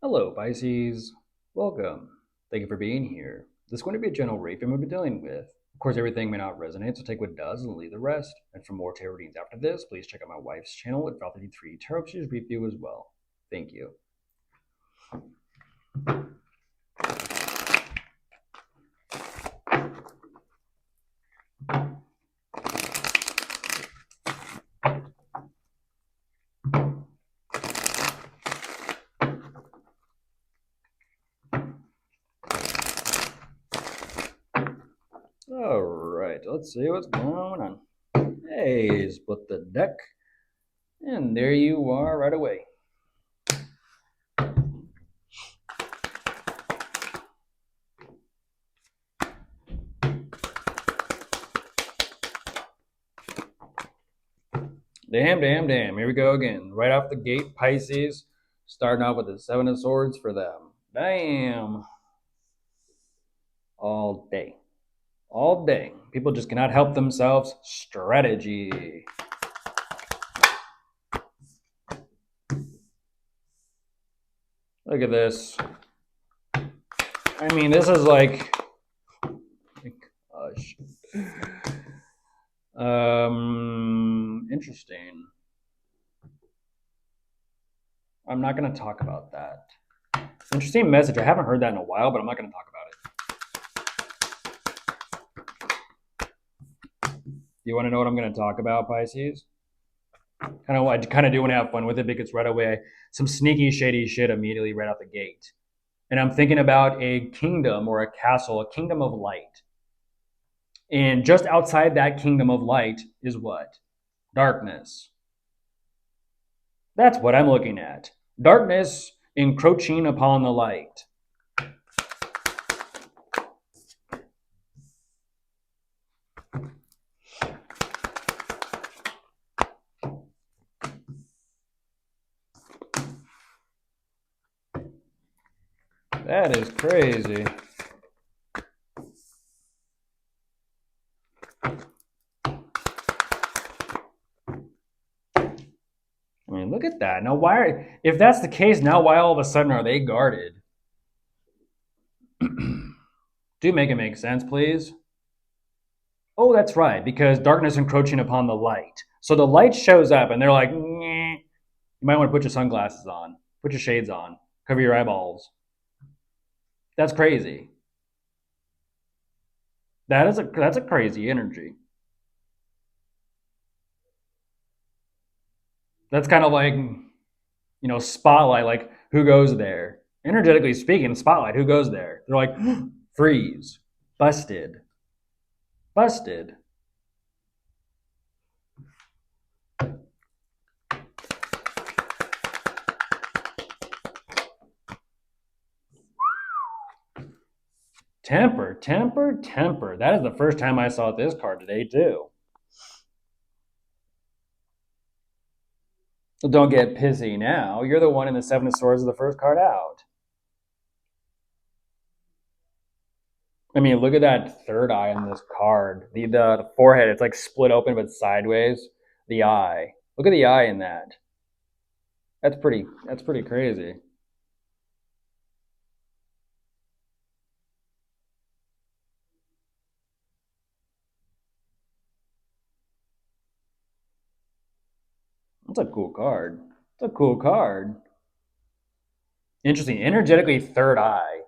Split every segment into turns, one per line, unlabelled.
Hello, Pisces. Welcome. Thank you for being here. This is going to be a general reading we'll be dealing with. Of course, everything may not resonate, so take what does and leave the rest. And for more tarot readings after this, please check out my wife's channel at Val33 Tarot. She's review as well. Thank you. All right, let's see what's going on. Hey, split the deck. And there you are right away. Damn. Here we go again. Right off the gate, Pisces. Starting off with the Seven of Swords for them. Damn. All day. All day. People just cannot help themselves. Strategy. Look at this. I mean, this is like, gosh. Interesting. I'm not going to talk about that. Interesting message. I haven't heard that in a while, but I'm not going to talk about it. You want to know what I'm going to talk about, Pisces? I kind of do want to have fun with it because right away, some sneaky, shady shit immediately right out the gate. And I'm thinking about a kingdom or a castle, a kingdom of light. And just outside that kingdom of light is what? Darkness. That's what I'm looking at. Darkness encroaching upon the light. That is crazy. I mean, look at that. Now, if that's the case, now why all of a sudden are they guarded? Do make it make sense, please. Oh, that's right, because darkness encroaching upon the light. So the light shows up and they're like, you might want to put your sunglasses on, put your shades on, cover your eyeballs. That's crazy. That's a crazy energy. That's kind of like, spotlight, like who goes there? Energetically speaking, spotlight, who goes there? They're like, freeze, busted. Temper. That is the first time I saw this card today, too. So don't get pissy now. You're the one in the Seven of Swords of the first card out. I mean, look at that third eye on this card. The forehead, it's like split open but sideways. The eye. Look at the eye in that. That's pretty crazy. That's a cool card. It's a cool card. Interesting. Energetically third eye.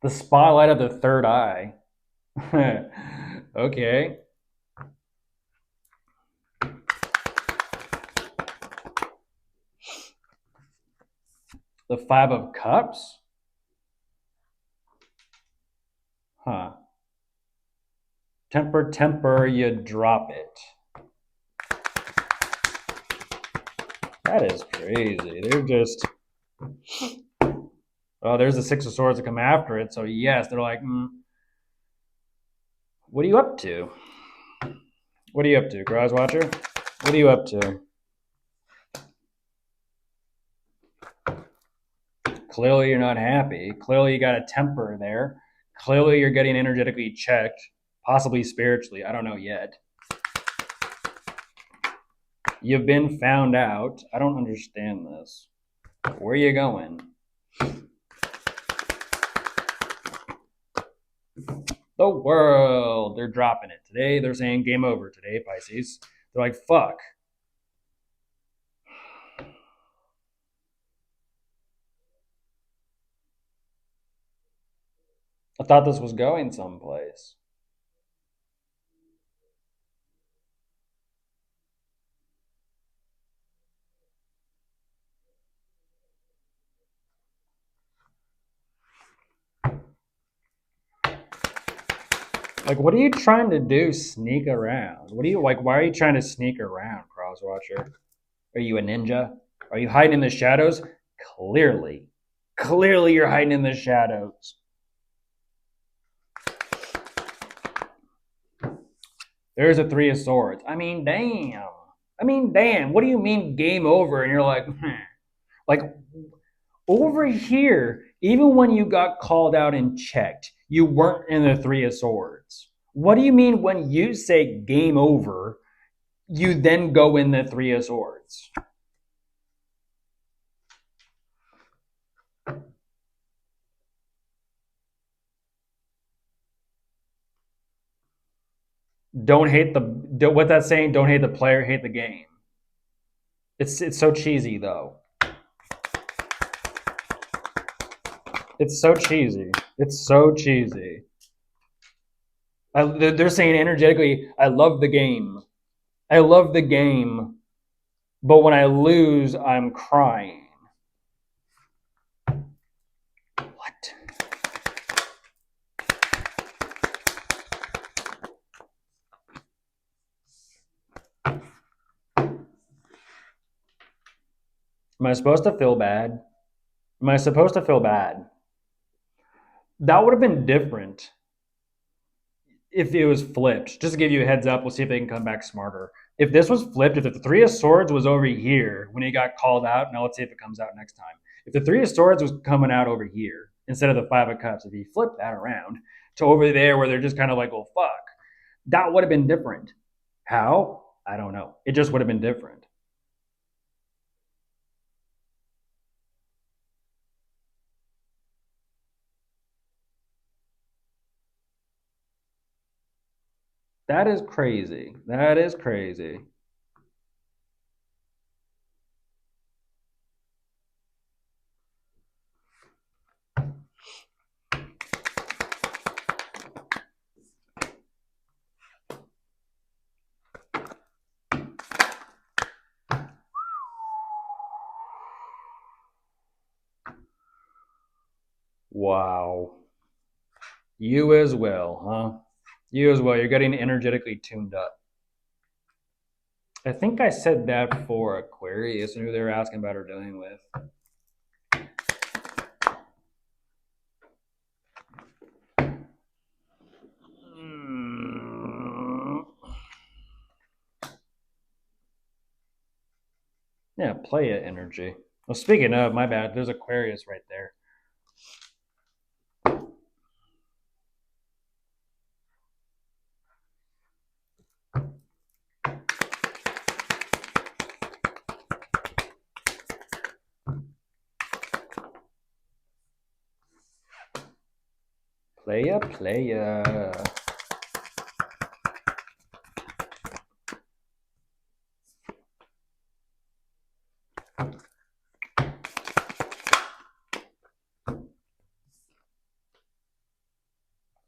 The spotlight of the third eye. Okay. The Five of Cups? Huh. Temper, you drop it. That is crazy. They're just... Oh, there's the Six of Swords to come after it. So yes, they're like, what are you up to? What are you up to, Garage Watcher? What are you up to? Clearly you're not happy. Clearly you got a temper there. Clearly you're getting energetically checked, possibly spiritually. I don't know yet. You've been found out. I don't understand this. Where are you going? The world. They're dropping it. Today they're saying game over today, Pisces. They're like, fuck. I thought this was going someplace. Like, what are you trying to do? Sneak around? What are you like? Why are you trying to sneak around, Crosswatcher? Are you a ninja? Are you hiding in the shadows? Clearly. Clearly, you're hiding in the shadows. There's a Three of Swords. I mean, damn. What do you mean game over? And you're like, like over here, even when you got called out and checked, you weren't in the Three of Swords. What do you mean when you say game over, you then go in the Three of Swords? Don't hate the what that's saying. Don't hate the player, hate the game. It's so cheesy though. It's so cheesy. It's so cheesy. They're saying energetically, I love the game. I love the game, but when I lose, I'm crying. What? Am I supposed to feel bad? Am I supposed to feel bad? That would have been different if it was flipped. Just to give you a heads up, we'll see if they can come back smarter. If this was flipped, if the Three of Swords was over here when he got called out, now let's see if it comes out next time. If the Three of Swords was coming out over here instead of the Five of Cups, if he flipped that around to over there where they're just kind of like, well, fuck, that would have been different. How? I don't know. It just would have been different. That is crazy. That is crazy. Wow. You as well, huh? You as well. You're getting energetically tuned up. I think I said that for Aquarius and who they were asking about or dealing with. Yeah, play it energy. Well, speaking of, my bad, there's Aquarius right there. Playa.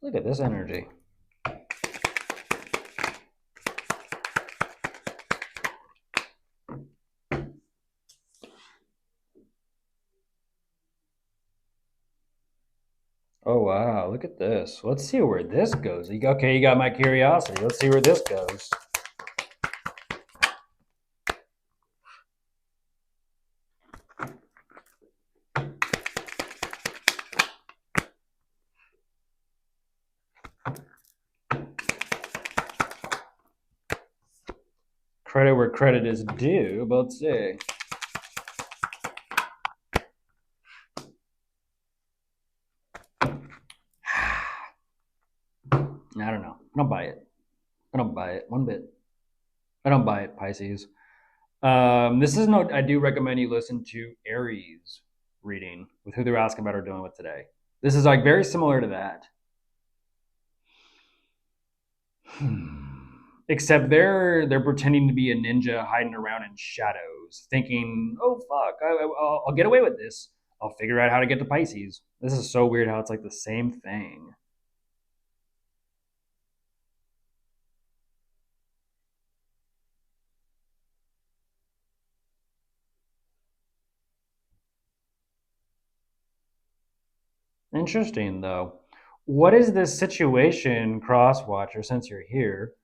Look at this energy. Oh wow, look at this. Let's see where this goes. Okay, you got my curiosity. Let's see where this goes. Credit where credit is due, but let's see. I don't know. I don't buy it. I don't buy it one bit. I don't buy it, Pisces. This is no. I do recommend you listen to Aries reading with who they're asking about or dealing with today. This is like very similar to that. Except they're pretending to be a ninja hiding around in shadows, thinking, "Oh fuck, I'll get away with this. I'll figure out how to get to Pisces." This is so weird how it's like the same thing. Interesting though. What is this situation, Crosswatcher? Since you're here,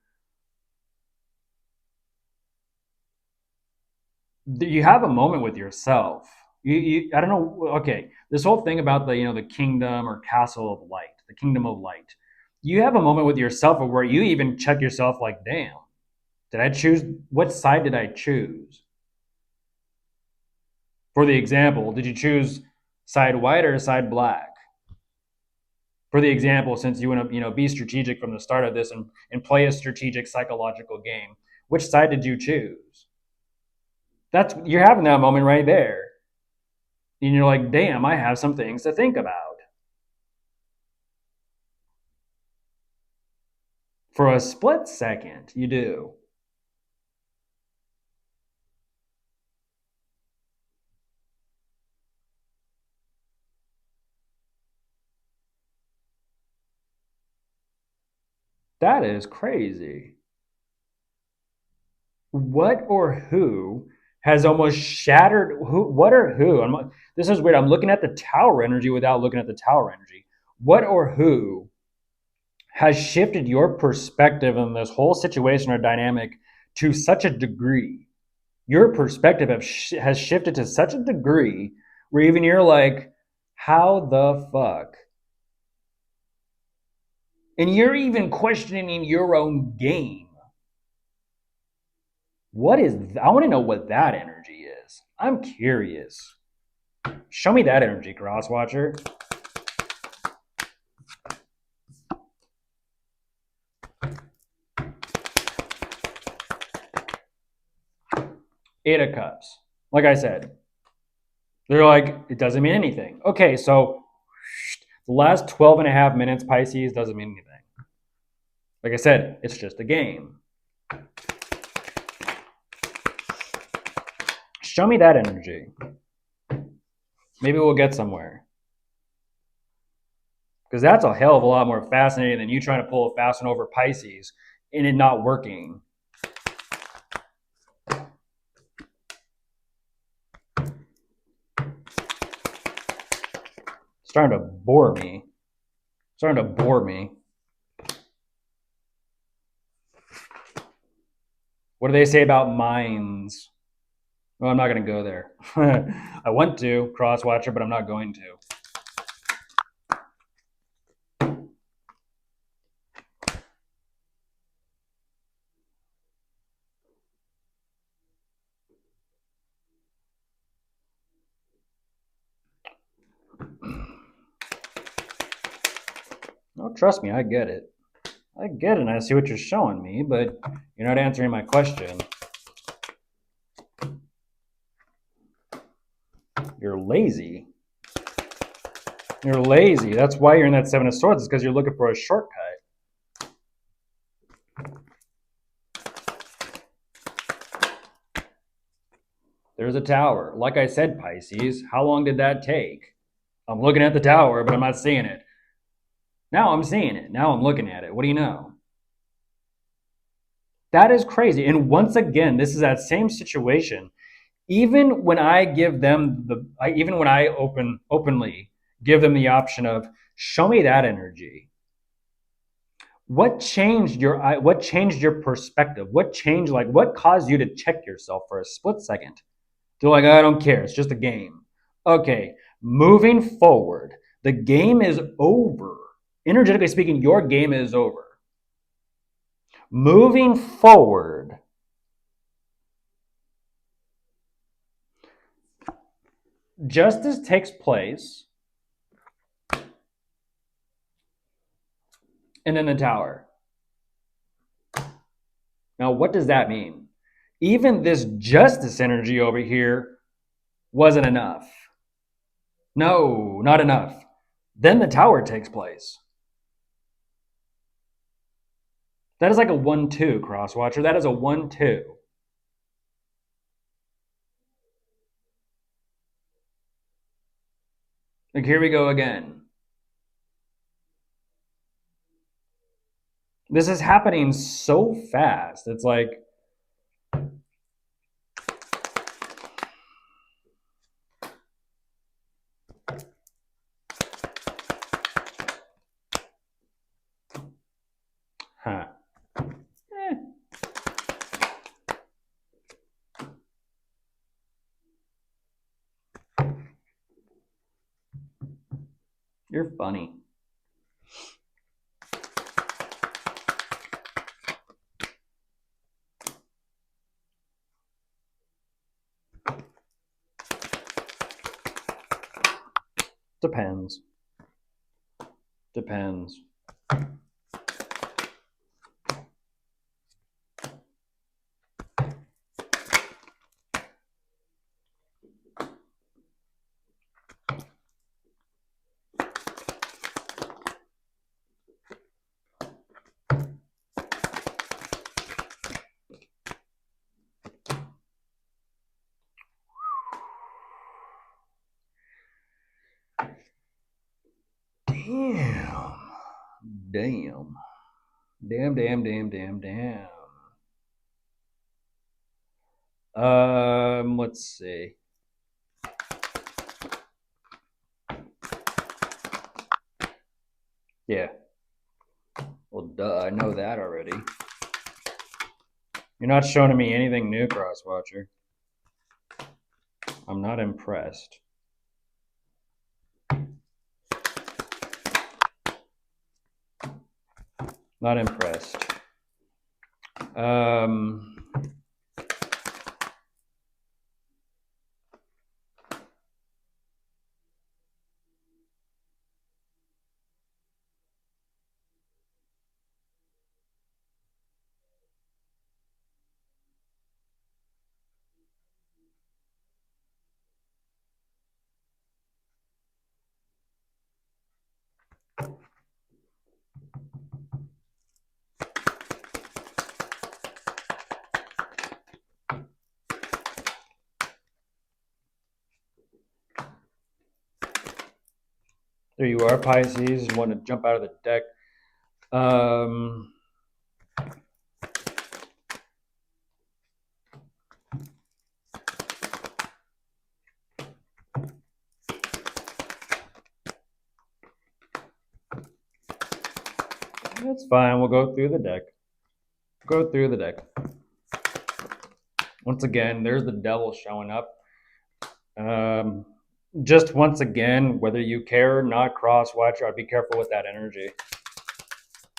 you have a moment with yourself. I don't know. Okay, this whole thing about the kingdom or castle of light, the kingdom of light. You have a moment with yourself where you even check yourself, like, damn, did I choose? What side did I choose? For the example, did you choose side white or side black? For the example, since you want to be strategic from the start of this and play a strategic psychological game, which side did you choose? That's You're having that moment right there. And you're like, damn, I have some things to think about. For a split second, you do. That is crazy. What or who has almost shattered what or who? This is weird. I'm looking at the tower energy without looking at the tower energy. What or who has shifted your perspective on this whole situation or dynamic to such a degree? Your perspective has shifted to such a degree where even you're like, how the fuck? And you're even questioning your own game. I want to know what that energy is. I'm curious. Show me that energy, Crosswatcher. Eight of Cups. Like I said, they're like, it doesn't mean anything. Okay, so the last 12 and a half minutes, Pisces, doesn't mean anything. Like I said, it's just a game. Show me that energy. Maybe we'll get somewhere. Because that's a hell of a lot more fascinating than you trying to pull a fast one over Pisces and it not working. Starting to bore me. What do they say about minds? Well, I'm not going to go there. I want to, Crosswatcher, but I'm not going to. No, trust me, I get it. And I see what you're showing me, but you're not answering my question. You're lazy. That's why you're in that Seven of Swords, is because you're looking for a shortcut. There's a tower. Like I said, Pisces, how long did that take? I'm looking at the tower, but I'm not seeing it. Now I'm seeing it. Now I'm looking at it. What do you know? That is crazy. And once again, this is that same situation. Even when I give them even when I openly give them the option of show me that energy. What changed your perspective? What caused you to check yourself for a split second? They're like, I don't care. It's just a game. Okay, moving forward, the game is over. Energetically speaking, your game is over. Moving forward, justice takes place, and then the tower. Now, what does that mean? Even this justice energy over here wasn't enough. No, not enough. Then the tower takes place. That is like a 1-2, Crosswatcher. That is a 1-2. Like, here we go again. This is happening so fast. It's like, huh. Eh. You're funny. Depends. Depends. Damn. Damn. Damn, damn, damn, damn, damn. Let's see. Yeah. Well, duh, I know that already. You're not showing me anything new, Crosswatcher. I'm not impressed. Not impressed. There you are, Pisces. You want to jump out of the deck. That's fine. We'll go through the deck. Go through the deck. Once again, there's the devil showing up. Just once again, whether you care or not, Crosswatcher, I'd be careful with that energy.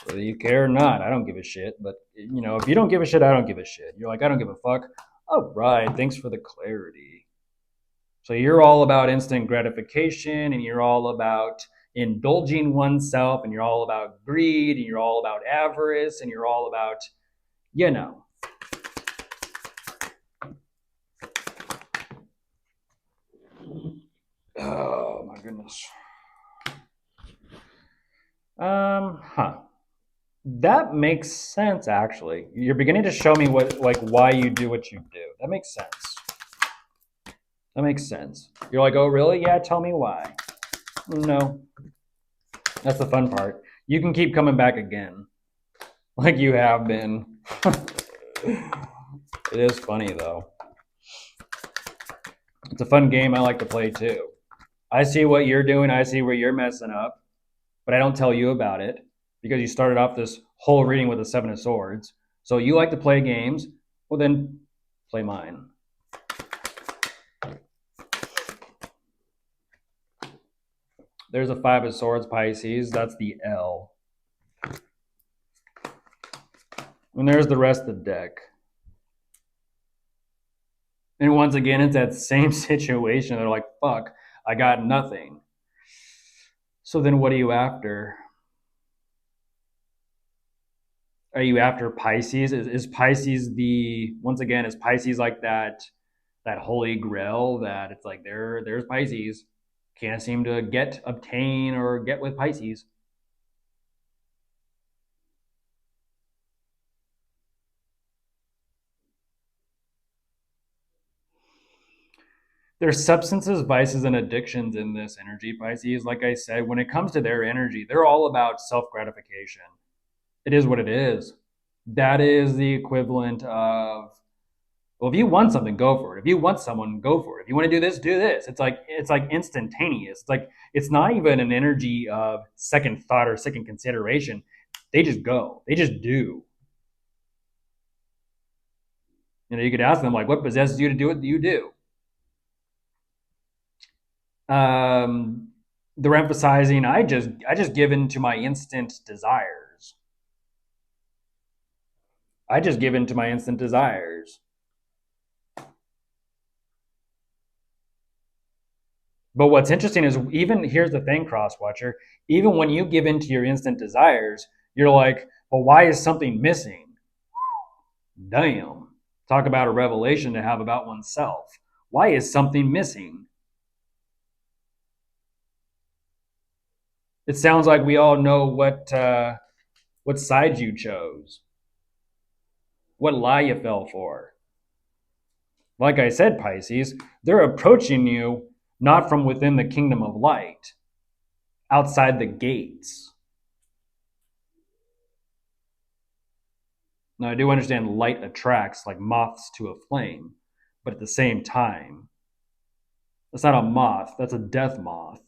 Whether you care or not, I don't give a shit. But, you know, if you don't give a shit, I don't give a shit. You're like, I don't give a fuck. All right, thanks for the clarity. So you're all about instant gratification, and you're all about indulging oneself, and you're all about greed, and you're all about avarice, and you're all about, you know. Oh my goodness. That makes sense, actually. You're beginning to show me why you do what you do. That makes sense. That makes sense. You're like, oh, really? Yeah, tell me why. No. That's the fun part. You can keep coming back again, like you have been. It is funny, though. It's a fun game I like to play, too. I see what you're doing. I see where you're messing up, but I don't tell you about it because you started off this whole reading with the Seven of Swords. So you like to play games. Well, then play mine. There's a Five of Swords, Pisces. That's the L. And there's the rest of the deck. And once again, it's that same situation. They're like, fuck, I got nothing. So then what are you after? Are you after Pisces? Is Pisces once again, is Pisces like that holy grail that it's like there's Pisces. Can't seem to obtain or get with Pisces. There's substances, vices, and addictions in this energy, Pisces. Like I said, when it comes to their energy, they're all about self gratification. It is what it is. That is the equivalent of, well, if you want something, go for it. If you want someone, go for it. If you want to do this, do this. It's like instantaneous. It's like it's not even an energy of second thought or second consideration. They just go. They just do. You could ask them like, what possesses you to do what you do? um, they're emphasizing I just give in to my instant desires. I just give in to my instant desires. But what's interesting is, even here's the thing, Crosswatcher, even when you give in to your instant desires, you're like, well, why is something missing? Damn. Talk about a revelation to have about oneself. Why is something missing? It sounds like we all know what side you chose, what lie you fell for. Like I said, Pisces, they're approaching you not from within the kingdom of light, outside the gates. Now, I do understand light attracts like moths to a flame, but at the same time, that's not a moth, that's a death moth.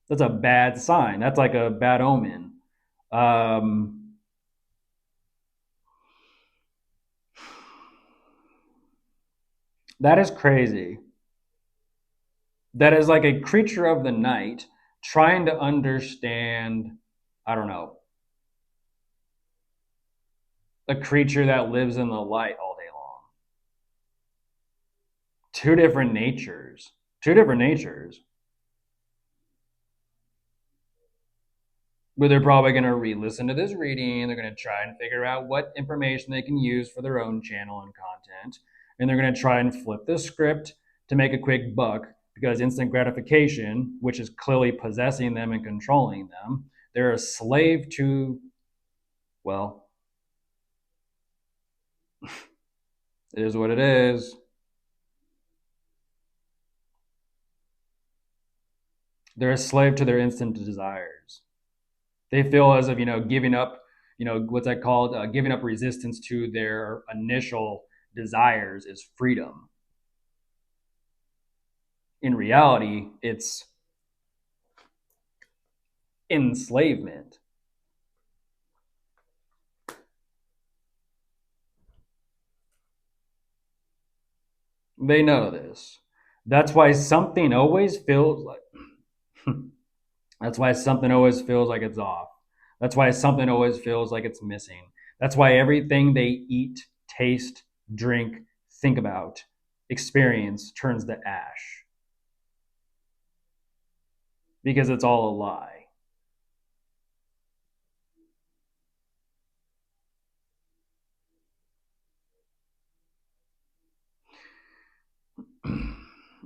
That's a bad sign. That's like a bad omen. Um, that is crazy. That is like a creature of the night trying to understand, I don't know, a creature that lives in the light all day long. Two different natures. Two different natures. But they're probably going to re-listen to this reading. They're going to try and figure out what information they can use for their own channel and content. And they're going to try and flip the script to make a quick buck, because instant gratification, which is clearly possessing them and controlling them, they're a slave to, well, it is what it is. They're a slave to their instant desires. They feel as if, giving up, what's that called? Giving up resistance to their initial desires is freedom. In reality, it's enslavement. They know this. That's why something always feels like that's why something always feels like it's off. That's why something always feels like it's missing. That's why everything they eat, taste, drink, think about, experience turns to ash, because it's all a lie.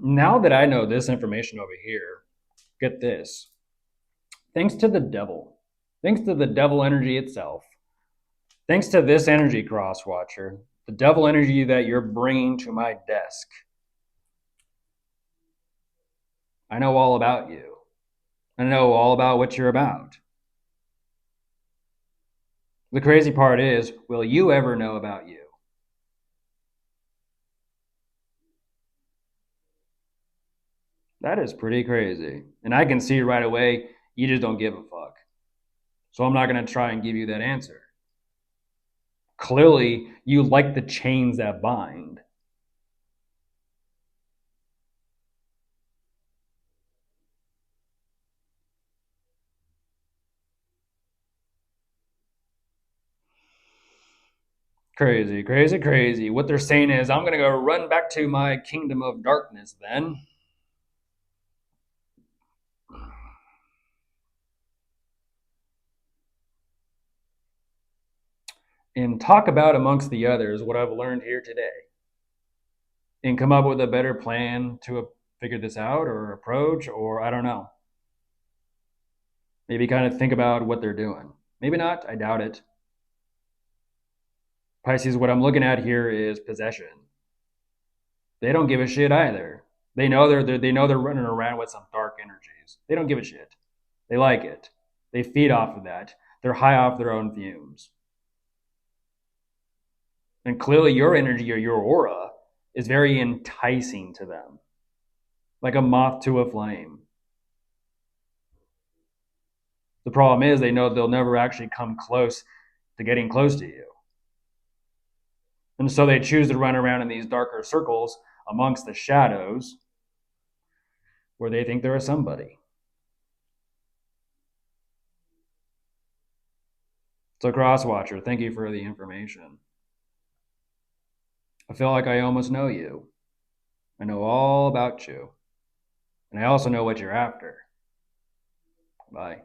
Now that I know this information over here, get this. Thanks to the devil, thanks to the devil energy itself, thanks to this energy, Crosswatcher, the devil energy that you're bringing to my desk, I know all about you. I know all about what you're about. The crazy part is, will you ever know about you? That is pretty crazy. And I can see right away, you just don't give a fuck. So I'm not going to try and give you that answer. Clearly, you like the chains that bind. Crazy, crazy, crazy. What they're saying is, I'm going to go run back to my kingdom of darkness then. And talk about, amongst the others, what I've learned here today. And come up with a better plan to figure this out or approach, or I don't know. Maybe kind of think about what they're doing. Maybe not. I doubt it. Pisces, what I'm looking at here is possession. They don't give a shit either. They know they're running around with some dark energies. They don't give a shit. They like it. They feed off of that. They're high off their own fumes. And clearly your energy or your aura is very enticing to them. Like a moth to a flame. The problem is they know they'll never actually come close to getting close to you. And so they choose to run around in these darker circles amongst the shadows where they think they're a somebody. So, Crosswatcher, thank you for the information. I feel like I almost know you. I know all about you. And I also know what you're after. Bye.